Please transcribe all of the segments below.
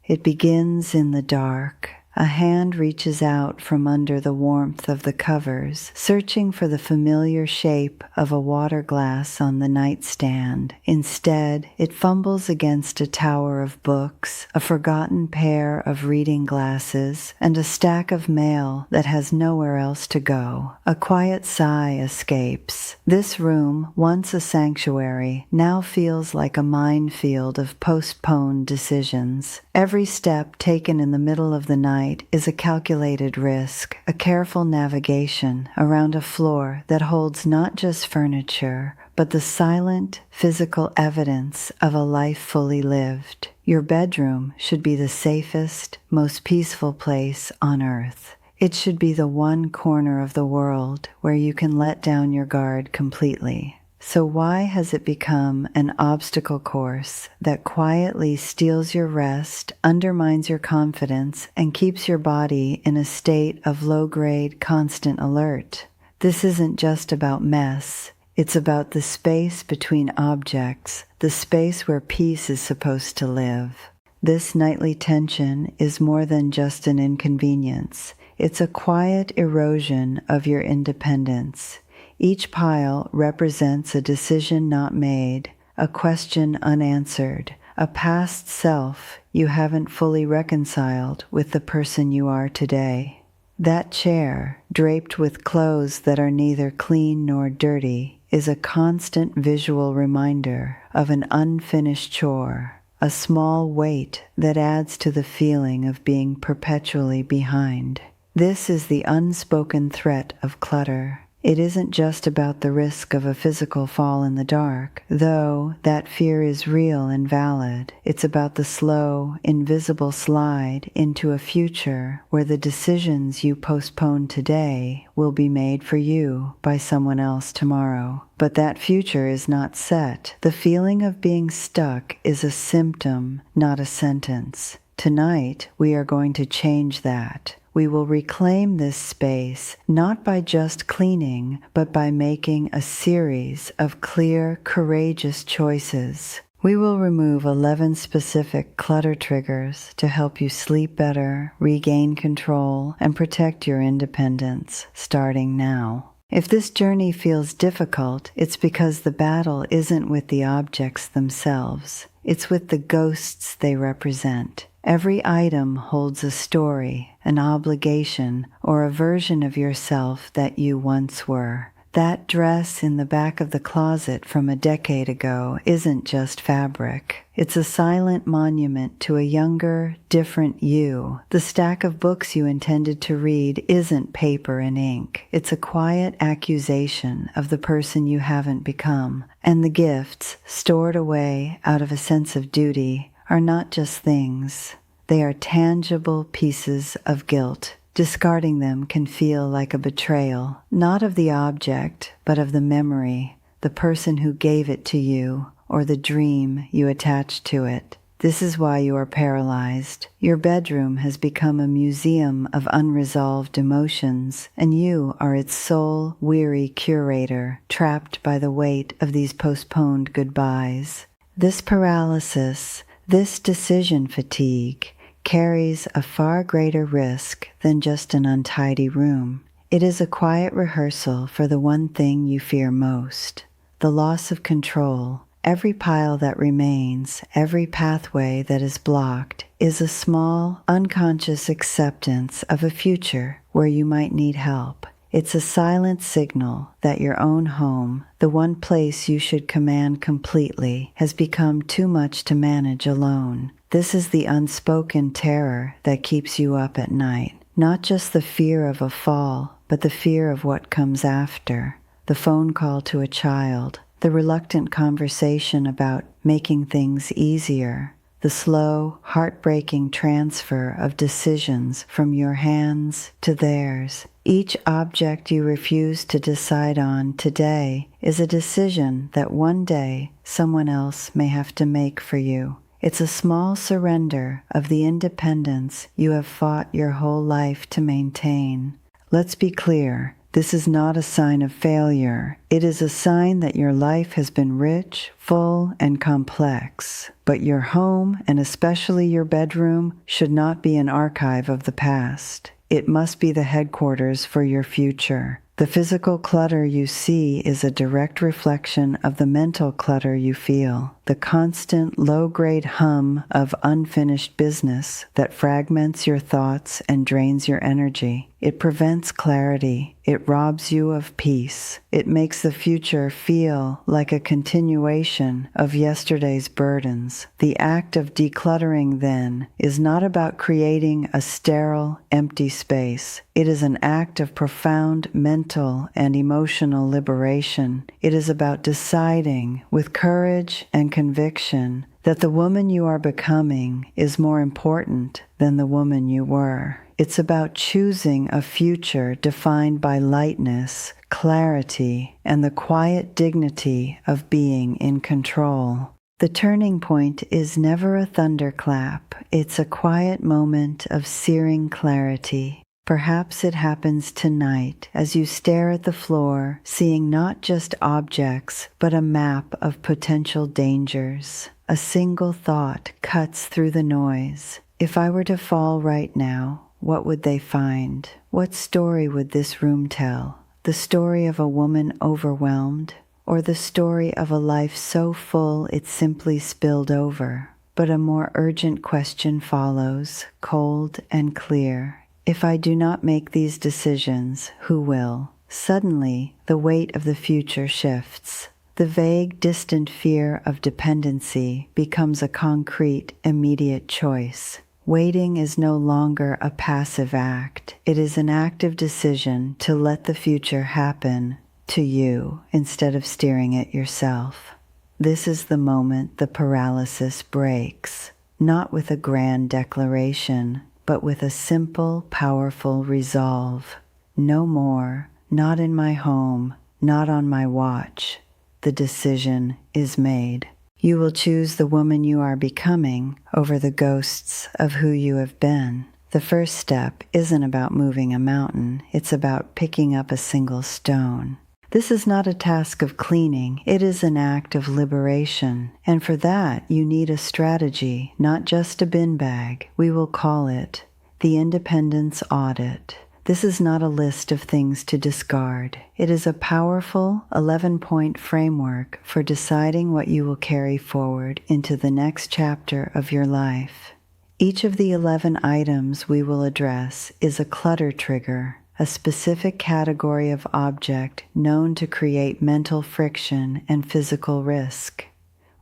It begins in the dark. A hand reaches out from under the warmth of the covers, searching for the familiar shape of a water glass on the nightstand. Instead, it fumbles against a tower of books, a forgotten pair of reading glasses, and a stack of mail that has nowhere else to go. A quiet sigh escapes. This room, once a sanctuary, now feels like a minefield of postponed decisions. Every step taken in the middle of the night is a calculated risk, a careful navigation around a floor that holds not just furniture, but the silent, physical evidence of a life fully lived. Your bedroom should be the safest, most peaceful place on earth. It should be the one corner of the world where you can let down your guard completely. So why has it become an obstacle course that quietly steals your rest, undermines your confidence, and keeps your body in a state of low-grade constant alert? This isn't just about mess. It's about the space between objects, the space where peace is supposed to live. This nightly tension is more than just an inconvenience. It's a quiet erosion of your independence. Each pile represents a decision not made, a question unanswered, a past self you haven't fully reconciled with the person you are today. That chair, draped with clothes that are neither clean nor dirty, is a constant visual reminder of an unfinished chore, a small weight that adds to the feeling of being perpetually behind. This is the unspoken threat of clutter. It isn't just about the risk of a physical fall in the dark, though that fear is real and valid. It's about the slow, invisible slide into a future where the decisions you postpone today will be made for you by someone else tomorrow. But that future is not set. The feeling of being stuck is a symptom, not a sentence. Tonight, we are going to change that. We will reclaim this space not by just cleaning, but by making a series of clear, courageous choices. We will remove 11 specific clutter triggers to help you sleep better, regain control, and protect your independence, starting now. If this journey feels difficult, it's because the battle isn't with the objects themselves. It's with the ghosts they represent. Every item holds a story, an obligation, or a version of yourself that you once were. That dress in the back of the closet from a decade ago isn't just fabric. It's a silent monument to a younger, different you. The stack of books you intended to read isn't paper and ink. It's a quiet accusation of the person you haven't become. And the gifts, stored away out of a sense of duty, are not just things. They are tangible pieces of guilt. Discarding them can feel like a betrayal, not of the object, but of the memory, the person who gave it to you, or the dream you attached to it. This is why you are paralyzed. Your bedroom has become a museum of unresolved emotions, and you are its sole, weary curator, trapped by the weight of these postponed goodbyes. This paralysis, this decision fatigue, carries a far greater risk than just an untidy room. It is a quiet rehearsal for the one thing you fear most, the loss of control. Every pile that remains, every pathway that is blocked, is a small, unconscious acceptance of a future where you might need help. It's a silent signal that your own home, the one place you should command completely, has become too much to manage alone. This is the unspoken terror that keeps you up at night. Not just the fear of a fall, but the fear of what comes after. The phone call to a child, the reluctant conversation about making things easier, the slow, heartbreaking transfer of decisions from your hands to theirs. Each object you refuse to decide on today is a decision that one day someone else may have to make for you. It's a small surrender of the independence you have fought your whole life to maintain. Let's be clear. This is not a sign of failure. It is a sign that your life has been rich, full, and complex. But your home, and especially your bedroom, should not be an archive of the past. It must be the headquarters for your future. The physical clutter you see is a direct reflection of the mental clutter you feel, the constant low-grade hum of unfinished business that fragments your thoughts and drains your energy. It prevents clarity. It robs you of peace. It makes the future feel like a continuation of yesterday's burdens. The act of decluttering, then, is not about creating a sterile, empty space. It is an act of profound mental and emotional liberation. It is about deciding with courage and conviction that the woman you are becoming is more important than the woman you were. It's about choosing a future defined by lightness, clarity, and the quiet dignity of being in control. The turning point is never a thunderclap. It's a quiet moment of searing clarity. Perhaps it happens tonight as you stare at the floor, seeing not just objects, but a map of potential dangers. A single thought cuts through the noise. If I were to fall right now, what would they find? What story would this room tell? The story of a woman overwhelmed, or the story of a life so full it simply spilled over? But a more urgent question follows, cold and clear. If I do not make these decisions, who will? Suddenly, the weight of the future shifts. The vague, distant fear of dependency becomes a concrete, immediate choice. Waiting is no longer a passive act. It is an active decision to let the future happen to you instead of steering it yourself. This is the moment the paralysis breaks, not with a grand declaration, but with a simple, powerful resolve. No more, not in my home, not on my watch. The decision is made. You will choose the woman you are becoming over the ghosts of who you have been. The first step isn't about moving a mountain, it's about picking up a single stone. This is not a task of cleaning, it is an act of liberation. And for that, you need a strategy, not just a bin bag. We will call it the Independence Audit. This is not a list of things to discard. It is a powerful 11-point framework for deciding what you will carry forward into the next chapter of your life. Each of the 11 items we will address is a clutter trigger, a specific category of object known to create mental friction and physical risk.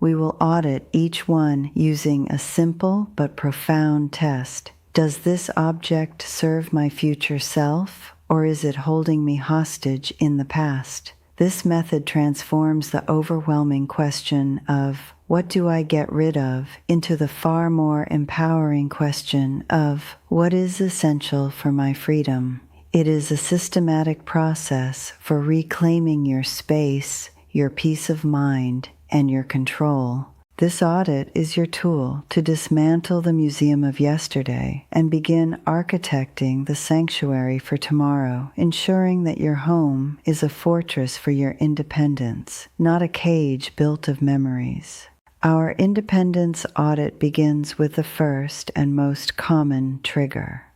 We will audit each one using a simple but profound test. Does this object serve my future self, or is it holding me hostage in the past? This method transforms the overwhelming question of, what do I get rid of, into the far more empowering question of, what is essential for my freedom? It is a systematic process for reclaiming your space, your peace of mind, and your control. This audit is your tool to dismantle the museum of yesterday and begin architecting the sanctuary for tomorrow, ensuring that your home is a fortress for your independence, not a cage built of memories. Our independence audit begins with the first and most common trigger,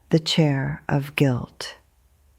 the chair of guilt.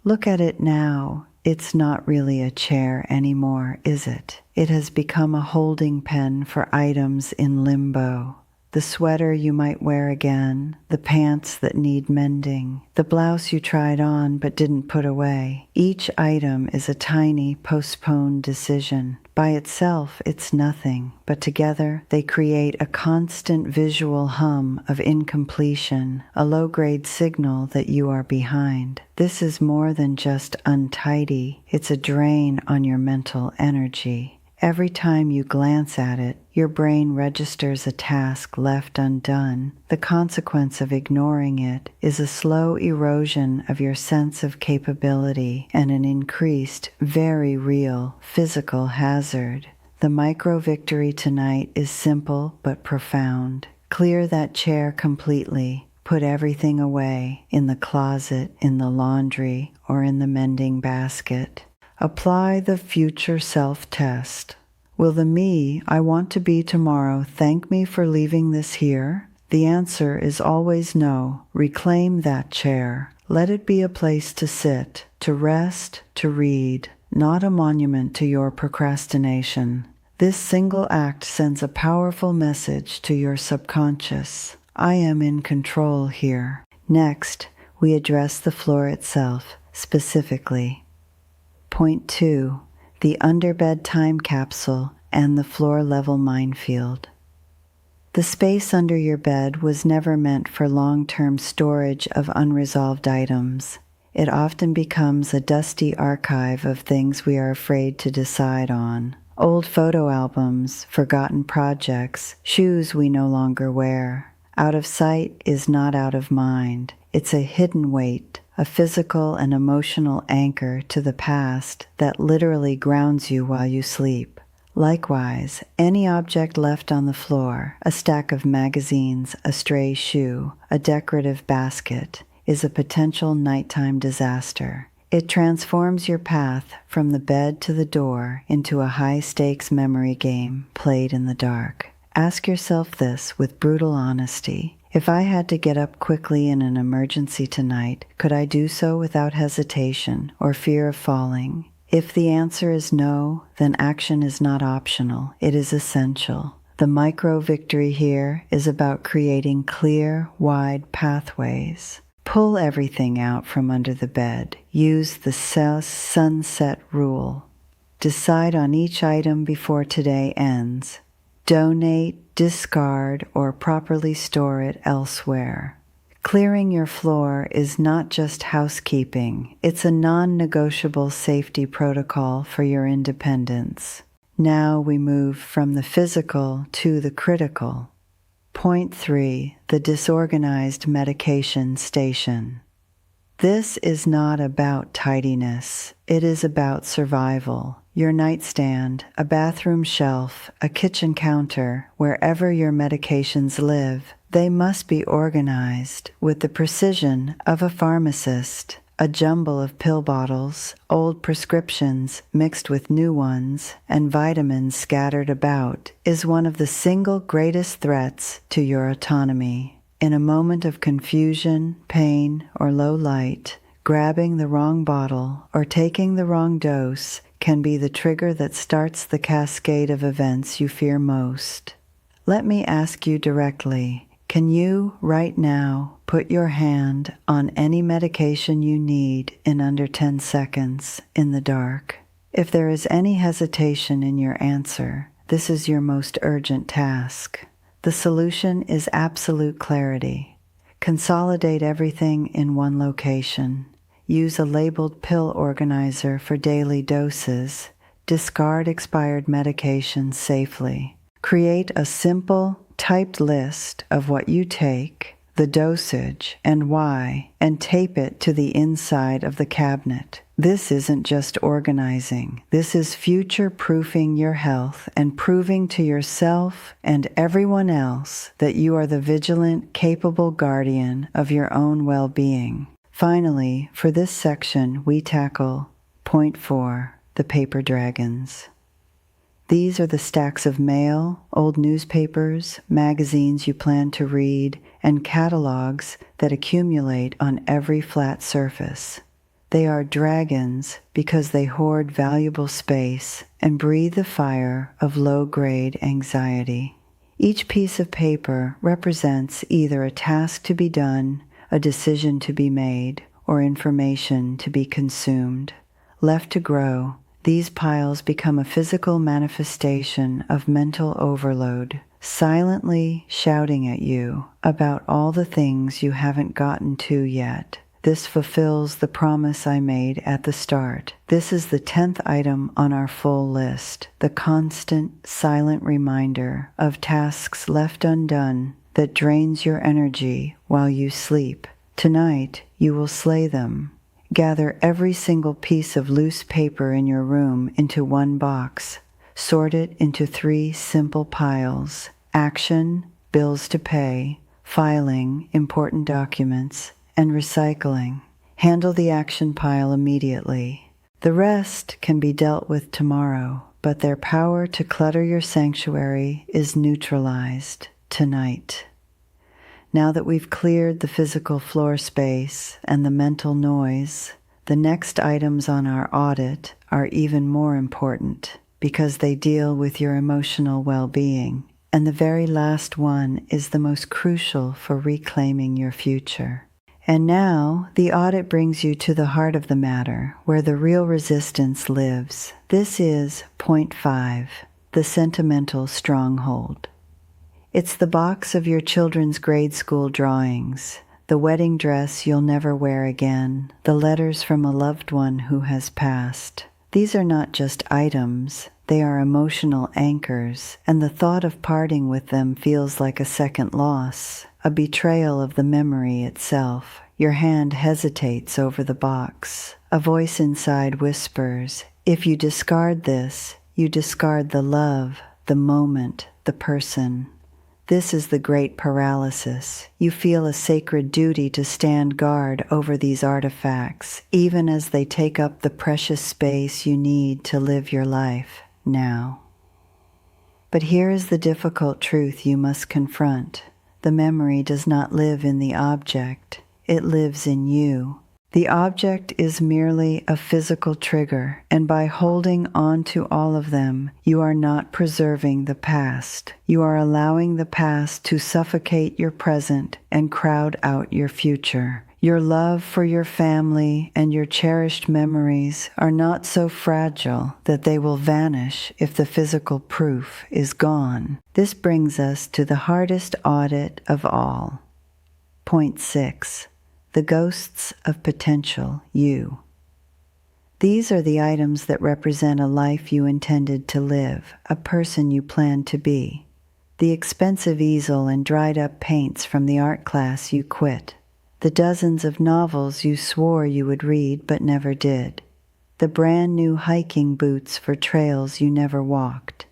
Look at it now. It's not really a chair anymore, is it? It has become a holding pen for items in limbo. The sweater you might wear again, the pants that need mending, the blouse you tried on but didn't put away. Each item is a tiny, postponed decision. By itself, it's nothing, but together they create a constant visual hum of incompletion, a low-grade signal that you are behind. This is more than just untidy. It's a drain on your mental energy. Every time you glance at it, your brain registers a task left undone. The consequence of ignoring it is a slow erosion of your sense of capability and an increased, very real, physical hazard. The micro-victory tonight is simple but profound. Clear that chair completely. put everything away in the closet, in the laundry, or in the mending basket. Apply the future self-test. Will the me I want to be tomorrow thank me for leaving this here? The answer is always no. Reclaim that chair. Let it be a place to sit, to rest, to read, not a monument to your procrastination. This single act sends a powerful message to your subconscious. I am in control here. Next, we address the floor itself, specifically. Point 2. The underbed time capsule and the floor-level minefield. The space under your bed was never meant for long-term storage of unresolved items. It often becomes a dusty archive of things we are afraid to decide on. Old photo albums, forgotten projects, shoes we no longer wear. Out of sight is not out of mind. It's a hidden weight, a physical and emotional anchor to the past that literally grounds you while you sleep. Likewise, any object left on the floor, a stack of magazines, a stray shoe, a decorative basket, is a potential nighttime disaster. It transforms your path from the bed to the door into a high-stakes memory game played in the dark. Ask yourself this with brutal honesty. If I had to get up quickly in an emergency tonight, could I do so without hesitation or fear of falling? If the answer is no, then action is not optional, it is essential. The micro-victory here is about creating clear, wide pathways. Pull everything out from under the bed. Use the sunset rule. Decide on each item before today ends. Donate, discard, or properly store it elsewhere. Clearing your floor is not just housekeeping. It's a non-negotiable safety protocol for your independence. Now we move from the physical to the critical. Point 3. The disorganized medication station. This is not about tidiness. It is about survival. Your nightstand, a bathroom shelf, a kitchen counter, wherever your medications live, they must be organized with the precision of a pharmacist. A jumble of pill bottles, old prescriptions mixed with new ones, and vitamins scattered about is one of the single greatest threats to your autonomy. In a moment of confusion, pain, or low light, grabbing the wrong bottle or taking the wrong dose can be the trigger that starts the cascade of events you fear most. Let me ask you directly, can you, right now, put your hand on any medication you need in under 10 seconds in the dark? If there is any hesitation in your answer, this is your most urgent task. The solution is absolute clarity. Consolidate everything in one location. Use a labeled pill organizer for daily doses. Discard expired medications safely. Create a simple, typed list of what you take, the dosage, and why, and tape it to the inside of the cabinet. This isn't just organizing. This is future-proofing your health and proving to yourself and everyone else that you are the vigilant, capable guardian of your own well-being. Finally, for this section, we tackle point 4, the paper dragons. These are the stacks of mail, old newspapers, magazines you plan to read, and catalogs that accumulate on every flat surface. They are dragons because they hoard valuable space and breathe the fire of low-grade anxiety. Each piece of paper represents either a task to be done, a decision to be made, or information to be consumed. Left to grow, these piles become a physical manifestation of mental overload, silently shouting at you about all the things you haven't gotten to yet. This fulfills the promise I made at the start. This is the 10th item on our full list, the constant, silent reminder of tasks left undone that drains your energy while you sleep. Tonight, you will slay them. Gather every single piece of loose paper in your room into one box. Sort it into 3 simple piles: action, bills to pay, filing important documents, and recycling. Handle the action pile immediately. The rest can be dealt with tomorrow, but their power to clutter your sanctuary is neutralized tonight. Now that we've cleared the physical floor space and the mental noise, the next items on our audit are even more important because they deal with your emotional well-being. And the very last one is the most crucial for reclaiming your future. And now, the audit brings you to the heart of the matter, where the real resistance lives. This is point 5, the sentimental stronghold. It's the box of your children's grade school drawings, the wedding dress you'll never wear again, the letters from a loved one who has passed. These are not just items, they are emotional anchors, and the thought of parting with them feels like a second loss, a betrayal of the memory itself. Your hand hesitates over the box. A voice inside whispers, if you discard this, you discard the love, the moment, the person. This is the great paralysis. You feel a sacred duty to stand guard over these artifacts, even as they take up the precious space you need to live your life now. But here is the difficult truth you must confront. The memory does not live in the object. It lives in you. The object is merely a physical trigger, and by holding on to all of them, you are not preserving the past. You are allowing the past to suffocate your present and crowd out your future. Your love for your family and your cherished memories are not so fragile that they will vanish if the physical proof is gone. This brings us to the hardest audit of all. Point 6. The ghosts of potential you. These are the items that represent a life you intended to live, a person you planned to be. The expensive easel and dried-up paints from the art class you quit. The dozens of novels you swore you would read but never did. The brand-new hiking boots for trails you never walked.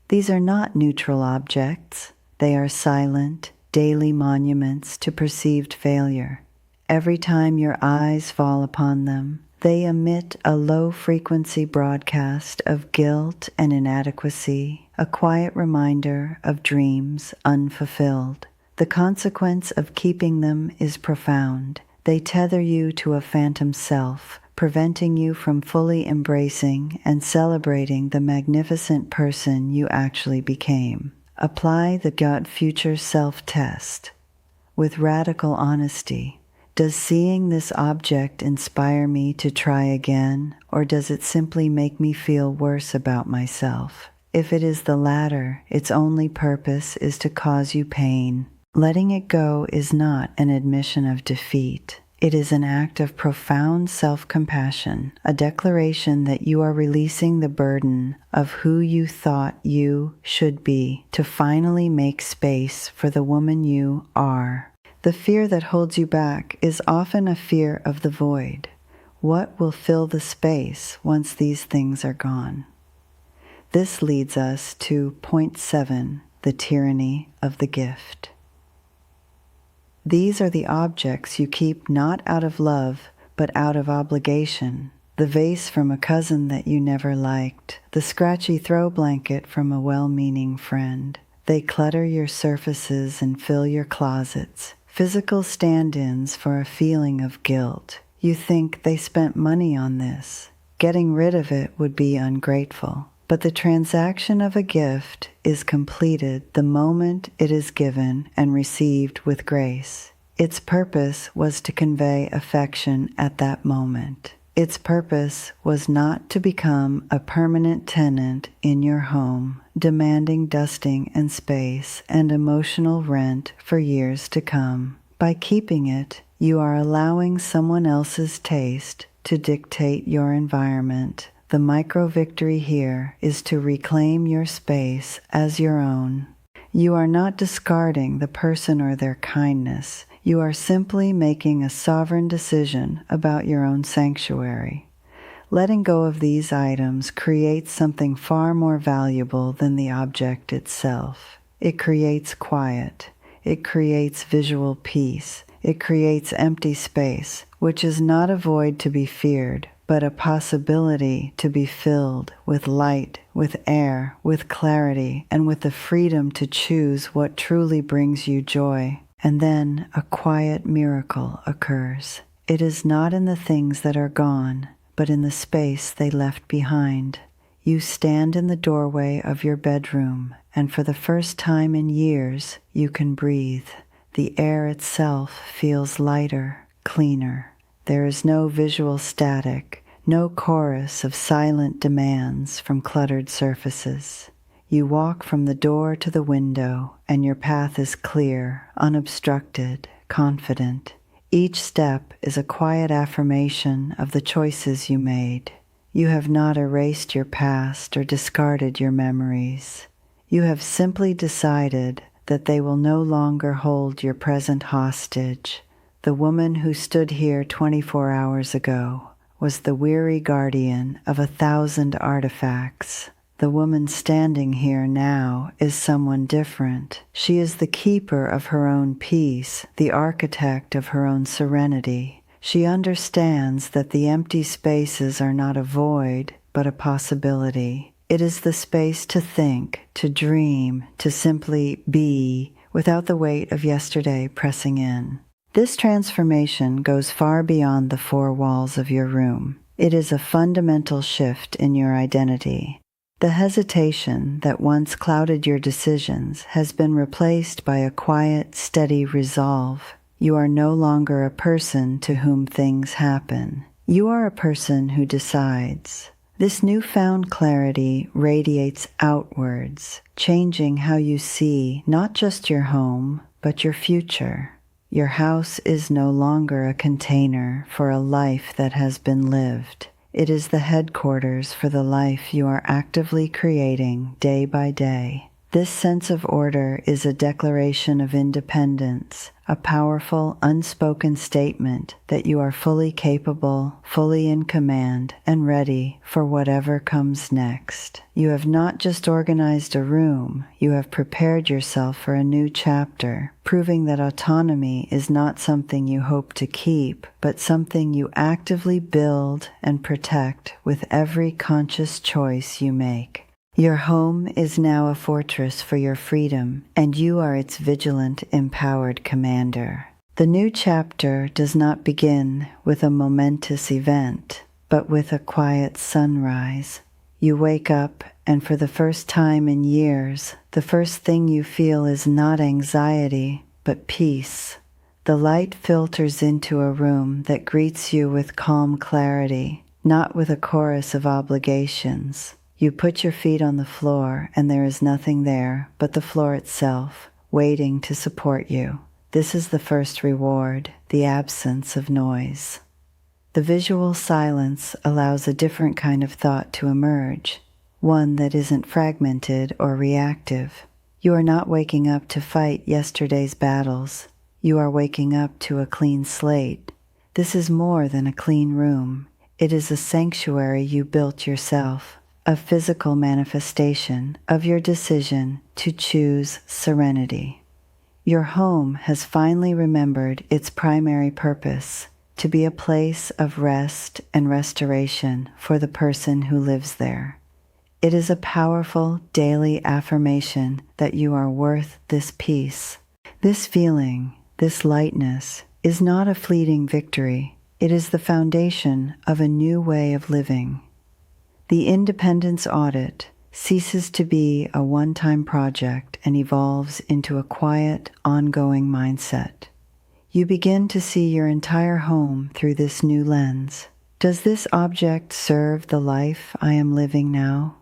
These are not neutral objects. They are silent, daily monuments to perceived failure. Every time your eyes fall upon them, they emit a low-frequency broadcast of guilt and inadequacy, a quiet reminder of dreams unfulfilled. The consequence of keeping them is profound. They tether you to a phantom self, preventing you from fully embracing and celebrating the magnificent person you actually became. Apply the Gut Future Self-Test. With radical honesty, does seeing this object inspire me to try again, or does it simply make me feel worse about myself? If it is the latter, its only purpose is to cause you pain. Letting it go is not an admission of defeat. It is an act of profound self-compassion, a declaration that you are releasing the burden of who you thought you should be to finally make space for the woman you are. The fear that holds you back is often a fear of the void. What will fill the space once these things are gone? This leads us to point 7, the tyranny of the gift. These are the objects you keep not out of love, but out of obligation. The vase from a cousin that you never liked, the scratchy throw blanket from a well-meaning friend. They clutter your surfaces and fill your closets. Physical stand-ins for a feeling of guilt. You think they spent money on this. Getting rid of it would be ungrateful. But the transaction of a gift is completed the moment it is given and received with grace. Its purpose was to convey affection at that moment. Its purpose was not to become a permanent tenant in your home, demanding dusting and space and emotional rent for years to come. By keeping it, you are allowing someone else's taste to dictate your environment. The micro-victory here is to reclaim your space as your own. You are not discarding the person or their kindness. You are simply making a sovereign decision about your own sanctuary. Letting go of these items creates something far more valuable than the object itself. It creates quiet. it creates visual peace. It creates empty space, which is not a void to be feared, but a possibility to be filled with light, with air, with clarity, and with the freedom to choose what truly brings you joy. And then a quiet miracle occurs. It is not in the things that are gone, but in the space they left behind. You stand in the doorway of your bedroom, and for the first time in years, you can breathe. The air itself feels lighter, cleaner. There is no visual static, no chorus of silent demands from cluttered surfaces. You walk from the door to the window, and your path is clear, unobstructed, confident. Each step is a quiet affirmation of the choices you made. You have not erased your past or discarded your memories. You have simply decided that they will no longer hold your present hostage. The woman who stood here 24 hours ago was the weary guardian of 1,000 artifacts. The woman standing here now is someone different. She is the keeper of her own peace, the architect of her own serenity. She understands that the empty spaces are not a void, but a possibility. It is the space to think, to dream, to simply be, without the weight of yesterday pressing in. This transformation goes far beyond the four walls of your room. It is a fundamental shift in your identity. The hesitation that once clouded your decisions has been replaced by a quiet, steady resolve. You are no longer a person to whom things happen. You are a person who decides. This newfound clarity radiates outwards, changing how you see not just your home, but your future. Your house is no longer a container for a life that has been lived. It is the headquarters for the life you are actively creating day by day. This sense of order is a declaration of independence, a powerful, unspoken statement that you are fully capable, fully in command, and ready for whatever comes next. You have not just organized a room, you have prepared yourself for a new chapter, proving that autonomy is not something you hope to keep, but something you actively build and protect with every conscious choice you make. Your home is now a fortress for your freedom, and you are its vigilant, empowered commander. The new chapter does not begin with a momentous event, but with a quiet sunrise. You wake up, and for the first time in years, the first thing you feel is not anxiety, but peace. The light filters into a room that greets you with calm clarity, not with a chorus of obligations. You put your feet on the floor, and there is nothing there but the floor itself, waiting to support you. This is the first reward, the absence of noise. The visual silence allows a different kind of thought to emerge, one that isn't fragmented or reactive. You are not waking up to fight yesterday's battles. You are waking up to a clean slate. This is more than a clean room. It is a sanctuary you built yourself, a physical manifestation of your decision to choose serenity. Your home has finally remembered its primary purpose, to be a place of rest and restoration for the person who lives there. It is a powerful daily affirmation that you are worth this peace. This feeling, this lightness, is not a fleeting victory. It is the foundation of a new way of living. The independence audit ceases to be a one-time project and evolves into a quiet, ongoing mindset. You begin to see your entire home through this new lens. Does this object serve the life I am living now?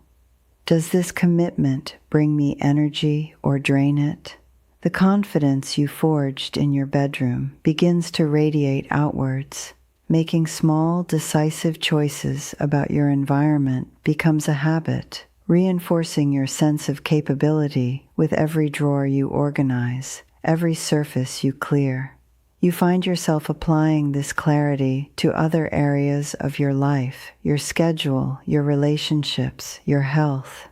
Does this commitment bring me energy or drain it? The confidence you forged in your bedroom begins to radiate outwards. Making small, decisive choices about your environment becomes a habit, reinforcing your sense of capability with every drawer you organize, every surface you clear. You find yourself applying this clarity to other areas of your life, your schedule, your relationships, your health.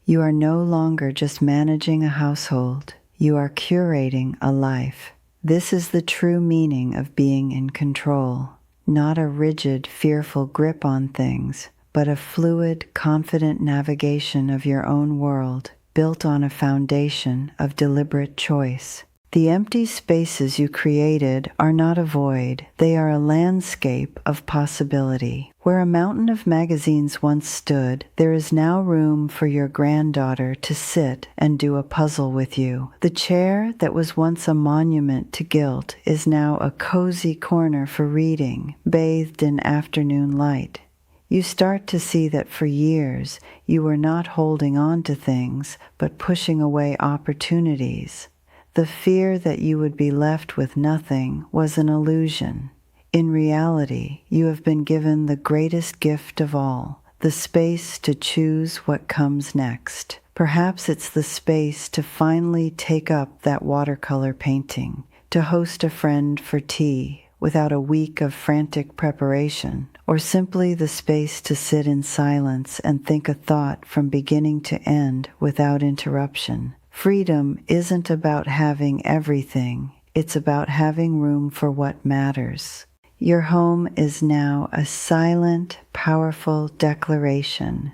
You are no longer just managing a household. You are curating a life. This is the true meaning of being in control. Not a rigid, fearful grip on things, but a fluid, confident navigation of your own world, built on a foundation of deliberate choice. The empty spaces you created are not a void, they are a landscape of possibility. Where a mountain of magazines once stood, there is now room for your granddaughter to sit and do a puzzle with you. The chair that was once a monument to guilt is now a cozy corner for reading, bathed in afternoon light. You start to see that for years you were not holding on to things, but pushing away opportunities. The fear that you would be left with nothing was an illusion. In reality, you have been given the greatest gift of all, the space to choose what comes next. Perhaps it's the space to finally take up that watercolor painting, to host a friend for tea without a week of frantic preparation, or simply the space to sit in silence and think a thought from beginning to end without interruption. Freedom isn't about having everything, it's about having room for what matters. Your home is now a silent, powerful declaration.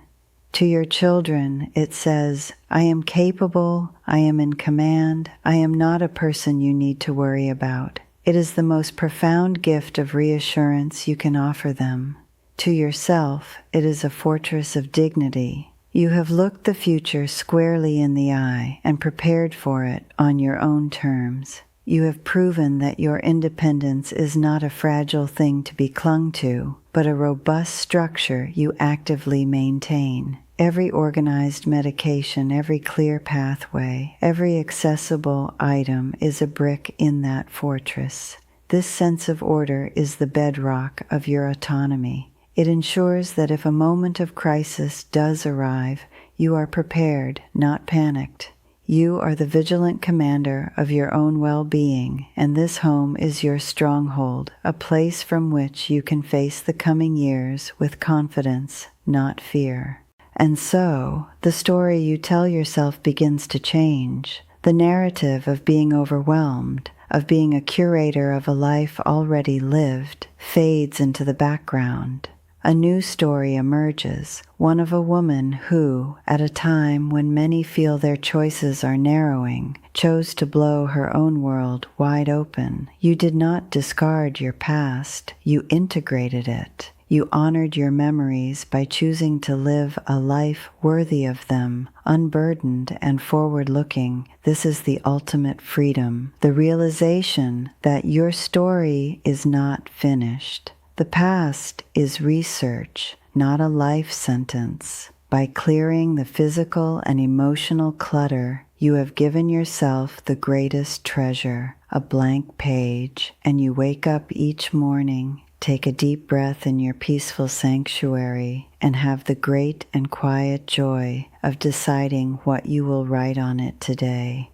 To your children, it says, I am capable, I am in command, I am not a person you need to worry about. It is the most profound gift of reassurance you can offer them. To yourself, it is a fortress of dignity. You have looked the future squarely in the eye and prepared for it on your own terms. You have proven that your independence is not a fragile thing to be clung to, but a robust structure you actively maintain. Every organized medication, every clear pathway, every accessible item is a brick in that fortress. This sense of order is the bedrock of your autonomy. It ensures that if a moment of crisis does arrive, you are prepared, not panicked. You are the vigilant commander of your own well-being, and this home is your stronghold, a place from which you can face the coming years with confidence, not fear. And so, the story you tell yourself begins to change. The narrative of being overwhelmed, of being a curator of a life already lived, fades into the background. A new story emerges, one of a woman who, at a time when many feel their choices are narrowing, chose to blow her own world wide open. You did not discard your past, you integrated it. You honored your memories by choosing to live a life worthy of them, unburdened and forward-looking. This is the ultimate freedom, the realization that your story is not finished. The past is research, not a life sentence. By clearing the physical and emotional clutter, you have given yourself the greatest treasure, a blank page, and you wake up each morning, take a deep breath in your peaceful sanctuary, and have the great and quiet joy of deciding what you will write on it today.